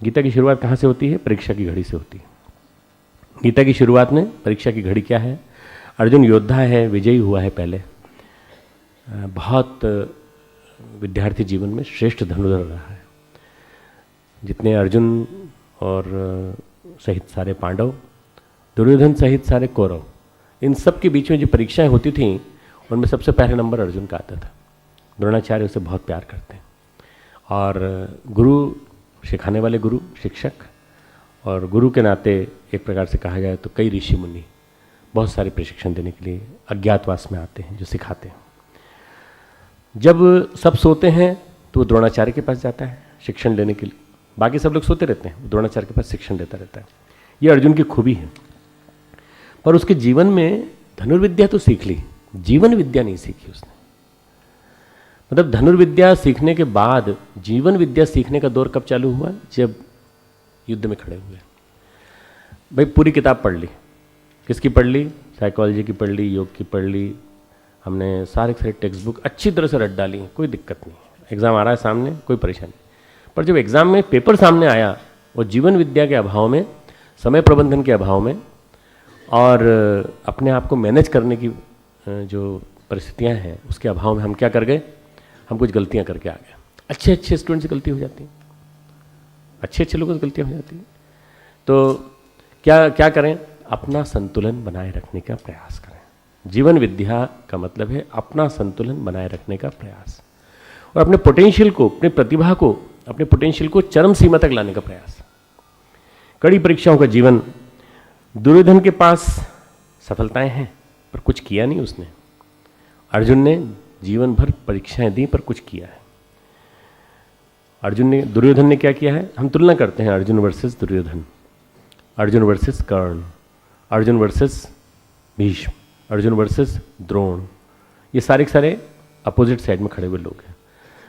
गीता की शुरुआत कहाँ से होती है? परीक्षा की घड़ी से होती है। गीता की शुरुआत में परीक्षा की घड़ी क्या है? अर्जुन योद्धा है, विजयी हुआ है पहले, बहुत विद्यार्थी जीवन में श्रेष्ठ धनुर्धर रहा है। जितने अर्जुन और सहित सारे पांडव, दुर्योधन सहित सारे कौरव, इन सब के बीच में जो परीक्षाएं होती थीं उनमें सबसे पहले नंबर अर्जुन का आता था। द्रोणाचार्य उसे बहुत प्यार करते हैं और गुरु, सिखाने वाले गुरु, शिक्षक, और गुरु के नाते एक प्रकार से कहा जाए तो कई ऋषि मुनि बहुत सारे प्रशिक्षण देने के लिए अज्ञातवास में आते हैं, जो सिखाते हैं। जब सब सोते हैं तो वो द्रोणाचार्य के पास जाता है शिक्षण लेने के लिए। बाकी सब लोग सोते रहते हैं, द्रोणाचार्य के पास शिक्षण देता रहता है। ये अर्जुन की खूबी है। पर उसके जीवन में धनुर्विद्या तो सीख ली, जीवन विद्या नहीं सीखी उसने। मतलब धनुर्विद्या सीखने के बाद जीवन विद्या सीखने का दौर कब चालू हुआ? जब युद्ध में खड़े हुए। भाई पूरी किताब पढ़ ली। किसकी पढ़ ली? साइकोलॉजी की पढ़ ली, योग की पढ़ ली, हमने सारे टेक्स्ट बुक अच्छी तरह से रट डाली, कोई दिक्कत नहीं। एग्ज़ाम आ रहा है सामने, कोई परेशानी। पर जब एग्ज़ाम में पेपर सामने आया और जीवन विद्या के अभाव में, समय प्रबंधन के अभाव में और अपने आप को मैनेज करने की जो परिस्थितियां हैं उसके अभाव में हम क्या कर गए? हम कुछ गलतियां करके आ गए। अच्छे स्टूडेंट से गलती हो जाती है, अच्छे लोगों से गलतियां हो जाती हैं। तो क्या करें? अपना संतुलन बनाए रखने का प्रयास करें। जीवन विद्या का मतलब है अपना संतुलन बनाए रखने का प्रयास और अपने पोटेंशियल को, अपनी प्रतिभा को, अपने पोटेंशियल को चरम सीमा तक लाने का प्रयास। कड़ी परीक्षाओं का जीवन। दुर्योधन के पास सफलताएं हैं पर कुछ किया नहीं उसने। अर्जुन ने जीवन भर परीक्षाएं दी पर कुछ किया है। दुर्योधन ने क्या किया है? हम तुलना करते हैं अर्जुन वर्सेस दुर्योधन, अर्जुन वर्सेस कर्ण, अर्जुन वर्सेस भीष्म, अर्जुन वर्सेस द्रोण। ये सारे के सारे अपोजिट साइड में खड़े हुए लोग हैं।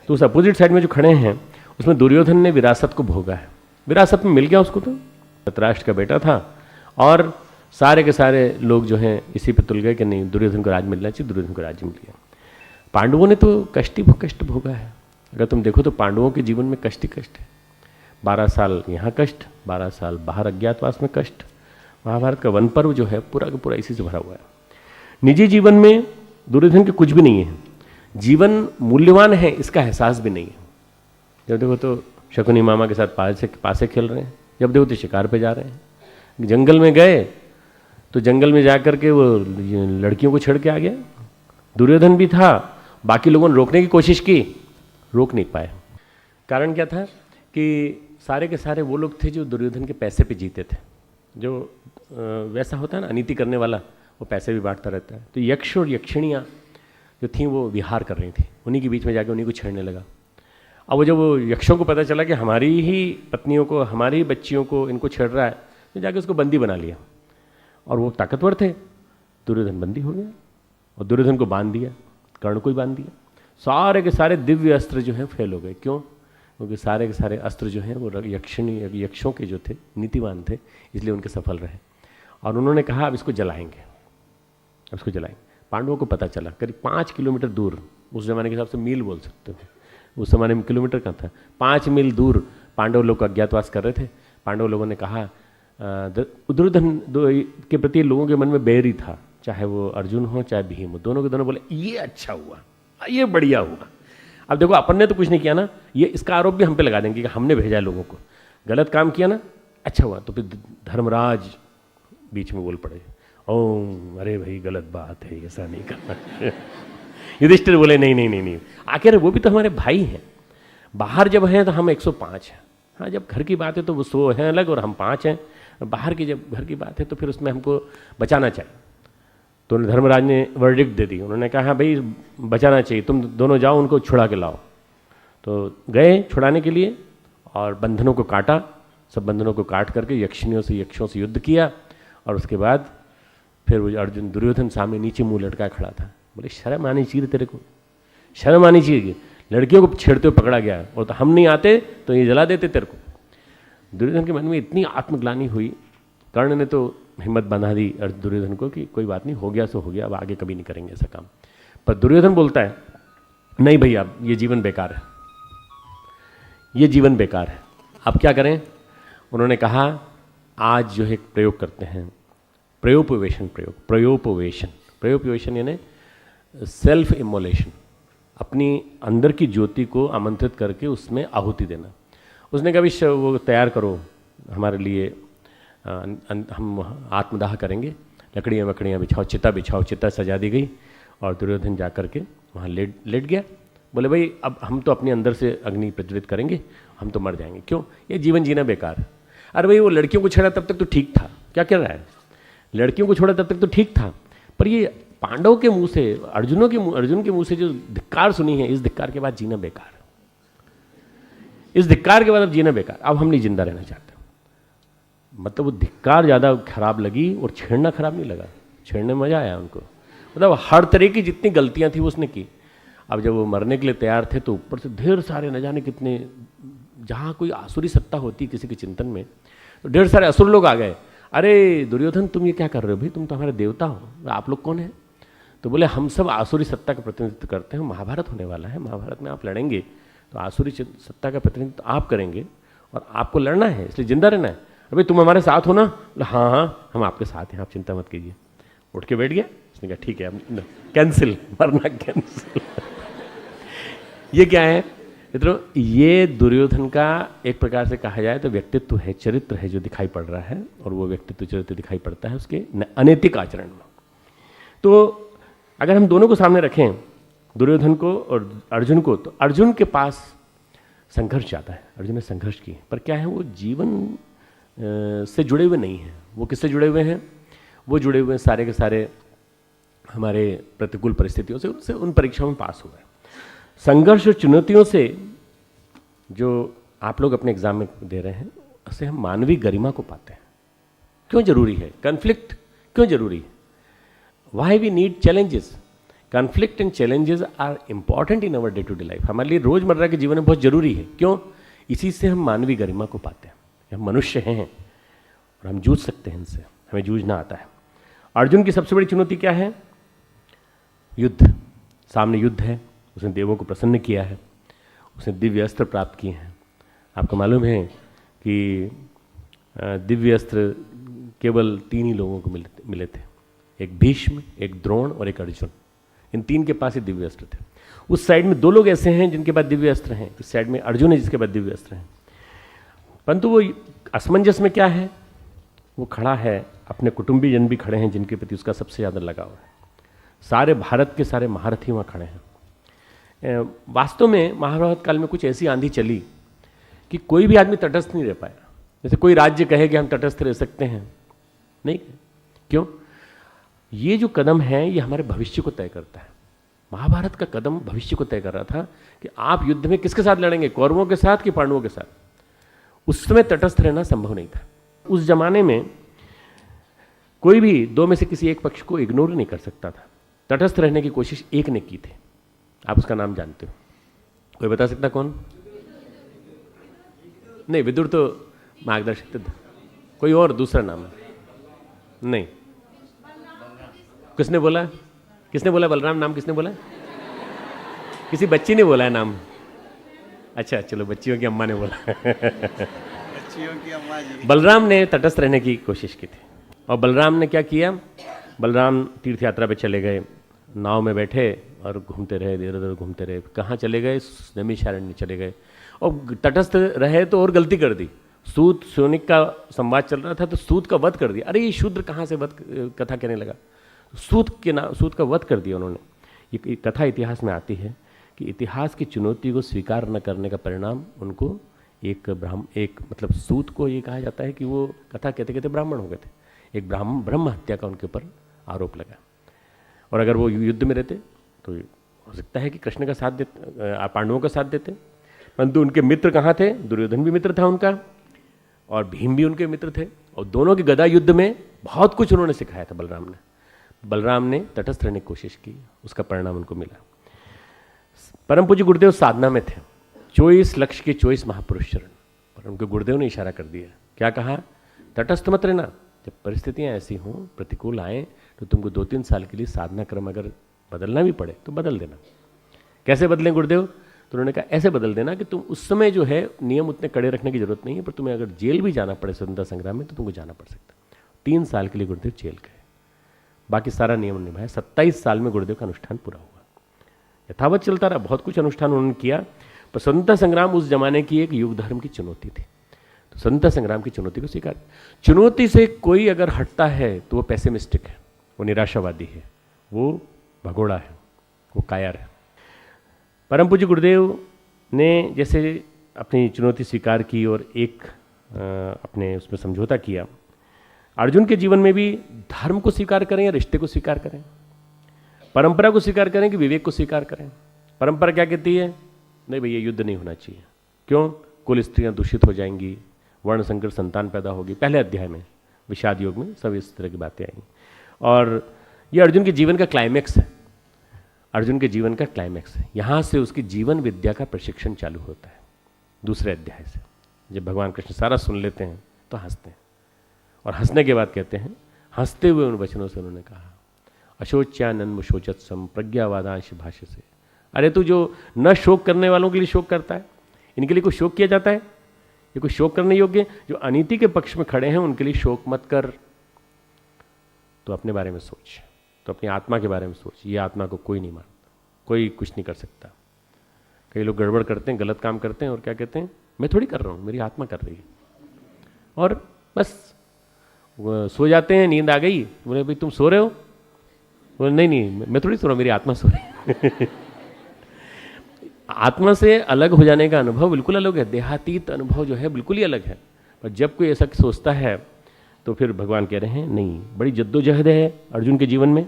तो उस अपोजिट साइड में जो खड़े हैं उसमें दुर्योधन ने विरासत को भोगा है। विरासत में मिल गया उसको, तो धृतराष्ट्र का बेटा था और सारे के सारे लोग जो हैं इसी पे तुल गए कि नहीं, दुर्योधन को राज मिलना चाहिए, दुर्योधन को राज्य मिल गया। पांडवों ने तो कष्ट भोगा है। अगर तुम देखो तो पांडवों के जीवन में कष्ट ही कष्ट है। 12 साल यहाँ कष्ट, 12 साल बाहर अज्ञातवास में कष्ट। महाभारत का वन पर्व जो है पूरा का पूरा इसी से भरा हुआ है। निजी जीवन में दुर्योधन के कुछ भी नहीं है। जीवन मूल्यवान है इसका एहसास भी नहीं है। जब देखो तो शकुनी मामा के साथ पासे खेल रहे हैं, जब देखो तो शिकार पे जा रहे हैं। जंगल में गए तो जंगल में जाकर के वो लड़कियों को छेड़ के आ गया। दुर्योधन भी था, बाकी लोगों ने रोकने की कोशिश की, रोक नहीं पाए। कारण क्या था कि सारे के सारे वो लोग थे जो दुर्योधन के पैसे पे जीते थे। जो वैसा होता है ना अनीति करने वाला, वो पैसे भी बांटता रहता है। तो यक्ष और यक्षिणियाँ जो थीं वो विहार कर रही थी, उन्हीं के बीच में जाके उन्हीं को छेड़ने लगा। अब वो जब वो यक्षों को पता चला कि हमारी ही पत्नियों को, हमारी ही बच्चियों को इनको छेड़ रहा है, तो जाके उसको बंदी बना लिया। और वो ताकतवर थे, दुर्योधन बंदी हो गया और दुर्योधन को बांध दिया, कर्ण को ही बांध दिया। सारे के सारे दिव्य अस्त्र जो हैं फेल हो गए। क्यों? क्योंकि सारे के सारे अस्त्र जो हैं वो यक्षों के जो थे, नीतिवान थे, इसलिए उनके सफल रहे। और उन्होंने कहा अब इसको जलाएंगे, अब इसको जलाएंगे। पांडवों को पता चला करीब 5 किलोमीटर दूर, उस जमाने के हिसाब से मील बोल सकते हो, उस जमाने में किलोमीटर का था, 5 मील दूर पांडव लोग अज्ञातवास कर रहे थे। पांडव लोगों ने कहा, दुर्योधन के प्रति लोगों के मन में बैर ही था, चाहे वो अर्जुन हो चाहे भीम हो, दोनों के दोनों बोले ये अच्छा हुआ, ये बढ़िया हुआ। अब देखो अपन ने तो कुछ नहीं किया ना, ये इसका आरोप भी हम पे लगा देंगे कि हमने भेजा लोगों को, गलत काम किया ना, अच्छा हुआ। तो फिर धर्मराज बीच में बोल पड़े, ओम अरे भाई गलत बात है, ऐसा नहीं करना। युधिष्ठिर बोले नहीं, आखिर वो भी तो हमारे भाई हैं। बाहर जब हैं तो हम 105 हैं, हाँ जब घर की बात है तो वो 100 हैं अलग और हम 5 हैं। बाहर की जब घर की बात है तो फिर उसमें हमको बचाना चाहिए। तो धर्मराज ने वर्डिक्ट दे दी। उन्होंने कहा भाई बचाना चाहिए, तुम दोनों जाओ उनको छुड़ा के लाओ। तो गए छुड़ाने के लिए और बंधनों को काटा, सब बंधनों को काट करके यक्षों से युद्ध किया। और उसके बाद फिर वो अर्जुन दुर्योधन सामने नीचे मुंह लटका खड़ा था। बोले शर्म आनी चाहिए तेरे को, शर्म आनी चाहिए, लड़कियों को छेड़ते हुए पकड़ा गया और तो हम नहीं आते तो ये जला देते तेरे को। दुर्योधन के मन में इतनी आत्मग्लानि हुई, कर्ण ने तो हिम्मत बंधा दी दुर्योधन को कि कोई बात नहीं, हो गया सो हो गया, अब आगे कभी नहीं करेंगे ऐसा काम। पर दुर्योधन बोलता है नहीं भैया ये जीवन बेकार है, ये जीवन बेकार है, अब क्या करें? उन्होंने कहा आज जो है एक प्रयोग करते हैं, प्रयोपवेशन यानी सेल्फ इमोलेशन, अपनी अंदर की ज्योति को आमंत्रित करके उसमें आहुति देना। उसने कहा भी वो तैयार करो हमारे लिए, हम आत्मदाह करेंगे, लकड़ियाँ वकड़ियाँ बिछाओ, चिता बिछाओ। चिता सजा दी गई और दुर्योधन जा कर के वहाँ लेट गया। बोले भाई अब हम तो अपने अंदर से अग्नि प्रज्वलित करेंगे, हम तो मर जाएंगे, क्यों, ये जीवन जीना बेकार है। अरे भाई वो लड़कियों को छेड़ा तब तक तो ठीक था, क्या कर रहा है, लड़कियों को छोड़ा तब तक तो ठीक था, पर ये पांडव के मुंह से, अर्जुन के मुंह से जो धिक्कार सुनी है, इस धिक्कार के बाद जीना बेकार, इस धिक्कार के बाद अब जीना बेकार, अब हम नहीं जिंदा रहना चाहते। मतलब वो धिक्कार ज़्यादा खराब लगी और छेड़ना खराब नहीं लगा, छेड़ने में मजा आया उनको। मतलब हर तरह की जितनी गलतियां थी वो उसने की। अब जब वो मरने के लिए तैयार थे तो ऊपर से ढेर सारे, न जाने कितने, जहाँ कोई आसुरी सत्ता होती किसी के चिंतन में, तो ढेर सारे असुर लोग आ गए। अरे दुर्योधन तुम ये क्या कर रहे हो भाई, तुम तो हमारे देवता हो, आप लोग कौन है? तो बोले हम सब आसुरी सत्ता का प्रतिनिधित्व करते हैं, महाभारत होने वाला है, महाभारत में आप लड़ेंगे तो आसुरी सत्ता का प्रतिनिधित्व आप करेंगे और आपको लड़ना है, इसलिए जिंदा रहना है। अभी तुम हमारे साथ हो ना? हाँ हाँ हम आपके साथ हैं, आप चिंता मत कीजिए। उठ के बैठ गया। उसने कहा ठीक है अब कैंसिल, मरना कैंसिल। ये क्या है मित्रों? ये दुर्योधन का एक प्रकार से कहा जाए तो व्यक्तित्व है, चरित्र है जो दिखाई पड़ रहा है, और वो व्यक्तित्व चरित्र दिखाई पड़ता है उसके अनैतिक आचरण में। तो अगर हम दोनों को सामने रखें, दुर्योधन को और अर्जुन को, तो अर्जुन के पास संघर्ष ज़्यादा है, अर्जुन ने संघर्ष की, पर क्या है वो जीवन से जुड़े हुए नहीं हैं। वो किससे जुड़े हुए हैं? वो जुड़े हुए हैं सारे के सारे हमारे प्रतिकूल परिस्थितियों से, उनसे उन परीक्षाओं में पास हुए। संघर्ष और चुनौतियों से जो आप लोग अपने एग्जाम में दे रहे हैं, उससे हम मानवीय गरिमा को पाते हैं। क्यों जरूरी है कॉन्फ्लिक्ट? क्यों जरूरी है? Why we need challenges? Conflict and challenges are important in our day to day life. हमारे लिए रोजमर्रा के जीवन में बहुत जरूरी है। क्यों? इसी से हम मानवीय गरिमा को पाते हैं। हम मनुष्य हैं और हम जूझ सकते हैं इनसे, हमें जूझना आता है। अर्जुन की सबसे बड़ी चुनौती क्या है? युद्ध। सामने युद्ध है, उसने देवों को प्रसन्न किया है, उसने दिव्य अस्त्र प्राप्त किए हैं। आपको मालूम है कि दिव्य अस्त्र केवल 3 ही लोगों को मिले थे, एक भीष्म, एक द्रोण और एक अर्जुन। इन 3 के पास ही दिव्य अस्त्र थे। उस साइड में 2 लोग ऐसे हैं जिनके पास दिव्य अस्त्र हैं, इस साइड में अर्जुन है जिसके पास दिव्य अस्त्र हैं। परंतु वो असमंजस में क्या है? वो खड़ा है, अपने कुटुंबी जन भी खड़े हैं जिनके प्रति उसका सबसे ज़्यादा लगाव है। सारे भारत के सारे महारथी वहाँ खड़े हैं। वास्तव में महाभारत काल में कुछ ऐसी आंधी चली कि कोई भी आदमी तटस्थ नहीं रह पाया। जैसे कोई राज्य कहे कि हम तटस्थ रह सकते हैं, नहीं। क्यों? ये जो कदम है ये हमारे भविष्य को तय करता है। महाभारत का कदम भविष्य को तय कर रहा था कि आप युद्ध में किसके साथ लड़ेंगे, कौरवों के साथ कि पांडवों के साथ। उस समय तटस्थ रहना संभव नहीं था। उस जमाने में कोई भी 2 में से किसी एक पक्ष को इग्नोर नहीं कर सकता था। तटस्थ रहने की कोशिश एक ने की थी, आप उसका नाम जानते हो? कोई बता सकता कौन? नहीं, विदुर तो मार्गदर्शक थे। कोई और दूसरा नाम है? नहीं। किसने बोला? किसने बोला बलराम? नाम किसने बोला? किसी बच्ची ने बोला है नाम। अच्छा चलो, बच्चियों की अम्मा ने बोला। बच्चियों की अम्मा जी। बलराम ने तटस्थ रहने की कोशिश की थी। और बलराम ने क्या किया? बलराम तीर्थ यात्रा पे चले गए, नाव में बैठे और घूमते रहे, इधर उधर घूमते रहे। कहाँ चले गए? नैमिषारण्य चले गए। और तटस्थ रहे तो और गलती कर दी। सूत शौनिक का संवाद चल रहा था तो सूत का वध कर दिया। अरे ये शूद्र कहाँ से वध कथा कहने लगा? सूत का वध कर दिया उन्होंने। ये कथा इतिहास में आती है कि इतिहास की चुनौती को स्वीकार न करने का परिणाम उनको एक मतलब सूत को ये कहा जाता है कि वो कथा कहते कहते ब्राह्मण हो गए थे। एक ब्रह्म हत्या का उनके ऊपर आरोप लगा। और अगर वो युद्ध में रहते तो हो सकता है कि कृष्ण का साथ देते, पांडवों का साथ देते। परंतु उनके मित्र कहाँ थे? दुर्योधन भी मित्र था उनका और भीम भी उनके मित्र थे। और दोनों के गदा युद्ध में बहुत कुछ उन्होंने सिखाया था बलराम ने तटस्थ रहने की कोशिश की, उसका परिणाम उनको मिला। परम पूज्य गुरुदेव साधना में थे, 24 लक्ष के 24 महापुरुष चरण, और उनके गुरुदेव ने इशारा कर दिया। क्या कहा? तटस्थ मत रहना। जब परिस्थितियां ऐसी हों, प्रतिकूल आए, तो तुमको 2-3 साल के लिए साधना क्रम अगर बदलना भी पड़े तो बदल देना। कैसे बदलें गुरुदेव? तो उन्होंने कहा ऐसे बदल देना कि तुम उस समय जो है नियम उतने कड़े रखने की जरूरत नहीं है, पर तुम्हें अगर जेल भी जाना पड़े स्वतंत्रता संग्राम में तो तुमको जाना पड़ सकता। 3 साल के लिए गुरुदेव जेल गए, बाकी सारा नियम निभाया। 27 साल में गुरुदेव का अनुष्ठान पूरा हुआ, यथावत चलता रहा, बहुत कुछ अनुष्ठान उन्होंने किया। पर स्वतंत्रता संग्राम उस जमाने की एक युग धर्म की चुनौती थी, तो स्वतंत्रता संग्राम की चुनौती को स्वीकार। चुनौती से कोई अगर हटता है तो वो पैसिमिस्टिक है, वो निराशावादी है, वो भगोड़ा है, वो कायर है। परम पूज्य गुरुदेव ने जैसे अपनी चुनौती स्वीकार की और एक अपने उसमें समझौता किया। अर्जुन के जीवन में भी धर्म को स्वीकार करें या रिश्ते को स्वीकार करें, परंपरा को स्वीकार करें कि विवेक को स्वीकार करें। परंपरा क्या कहती है? नहीं भैया युद्ध नहीं होना चाहिए। क्यों? कुल स्त्रियां दूषित हो जाएंगी, वर्ण संकर संतान पैदा होगी। पहले अध्याय में विषाद योग में सब इस तरह की बातें आई। और ये अर्जुन के जीवन का क्लाइमैक्स है, अर्जुन के जीवन का क्लाइमैक्स है। यहाँ से उसकी जीवन विद्या का प्रशिक्षण चालू होता है दूसरे अध्याय से। जब भगवान कृष्ण सारा सुन लेते हैं तो हंसते हैं, और हंसने के बाद कहते हैं, हंसते हुए उन वचनों से उन्होंने कहा, अशोच्यानन्म शोचत्सम प्रज्ञावादांश भाष्य से, अरे तू जो न शोक करने वालों के लिए शोक करता है, इनके लिए कोई शोक किया जाता है? ये कोई शोक करने योग्य? जो अनीति के पक्ष में खड़े हैं उनके लिए शोक मत कर, तो अपने बारे में सोच, तो अपनी आत्मा के बारे में सोच। ये आत्मा को कोई नहीं मारता, कोई कुछ नहीं कर सकता। कई लोग गड़बड़ करते हैं, गलत काम करते हैं और क्या कहते हैं, मैं थोड़ी कर रहा हूँ, मेरी आत्मा कर रही है, और बस सो जाते हैं, नींद आ गई, बोले भाई तुम सो रहे हो? बोले नहीं नहीं मैं थोड़ी सो रहा हूँ, मेरी आत्मा सो रही है। आत्मा से अलग हो जाने का अनुभव बिल्कुल अलग है, देहातीत अनुभव जो है बिल्कुल ही अलग है। पर जब कोई ऐसा सोचता है तो फिर भगवान कह रहे हैं नहीं, बड़ी जद्दोजहद है अर्जुन के जीवन में।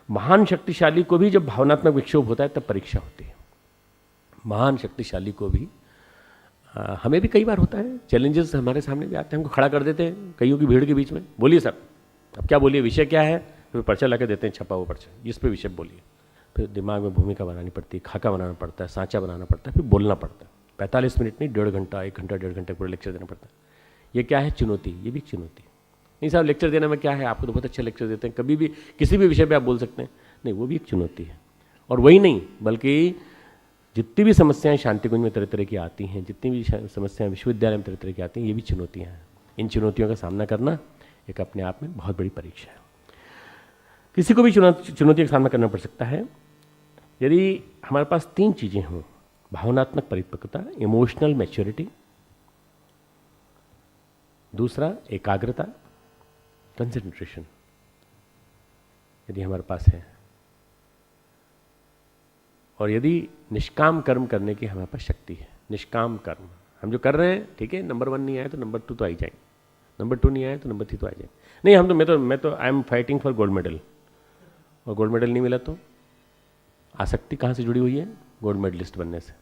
महान शक्तिशाली को भी जब भावनात्मक विक्षोभ होता है तब परीक्षा होती है। महान शक्तिशाली को भी, हमें भी कई बार होता है, चैलेंजेस हमारे सामने भी आते हैं, हमको खड़ा कर देते हैं कईयों की भीड़ के बीच में, बोलिए सर अब क्या बोलिए, विषय क्या है, फिर पर्चा ला के देते हैं, छपा हुआ पर्चा, इस पे विषय बोलिए। फिर दिमाग में भूमिका बनानी पड़ती है, खाका बनाना पड़ता है, सांचा बनाना पड़ता है, फिर बोलना पड़ता है। 45 मिनट नहीं, 1.5 घंटा, 1 घंटा 1.5 घंटे पूरा लेक्चर देना पड़ता है। ये क्या है? चुनौती। ये भी चुनौती। नहीं साहब लेक्चर देने में क्या है, आपको तो बहुत अच्छा लेक्चर देते हैं, कभी भी किसी भी विषय पे आप बोल सकते हैं। नहीं, वो भी एक चुनौती है। और वही नहीं, बल्कि जितनी भी समस्याएं शांति कुंज में तरह तरह की आती हैं, जितनी भी समस्याएं विश्वविद्यालय में तरह तरह की आती हैं, ये भी चुनौतियाँ हैं। इन चुनौतियों का सामना करना एक अपने आप में बहुत बड़ी परीक्षा है। किसी को भी चुनौती का सामना करना पड़ सकता है यदि हमारे पास 3 चीज़ें हों, भावनात्मक परिपक्वता, इमोशनल मैच्योरिटी, दूसरा एकाग्रता, कंसंट्रेशन, यदि हमारे पास है, और यदि निष्काम कर्म करने की हमारे पास शक्ति है। निष्काम कर्म हम जो कर रहे हैं, ठीक है, नंबर 1 नहीं आया तो नंबर 2 तो आ ही जाएंगे, नंबर 2 नहीं आया तो नंबर 3 तो आ जाएंगे। नहीं हम तो मैं तो I am fighting for gold medal, और गोल्ड मेडल नहीं मिला तो आसक्ति कहाँ से जुड़ी हुई है? गोल्ड मेडलिस्ट बनने से।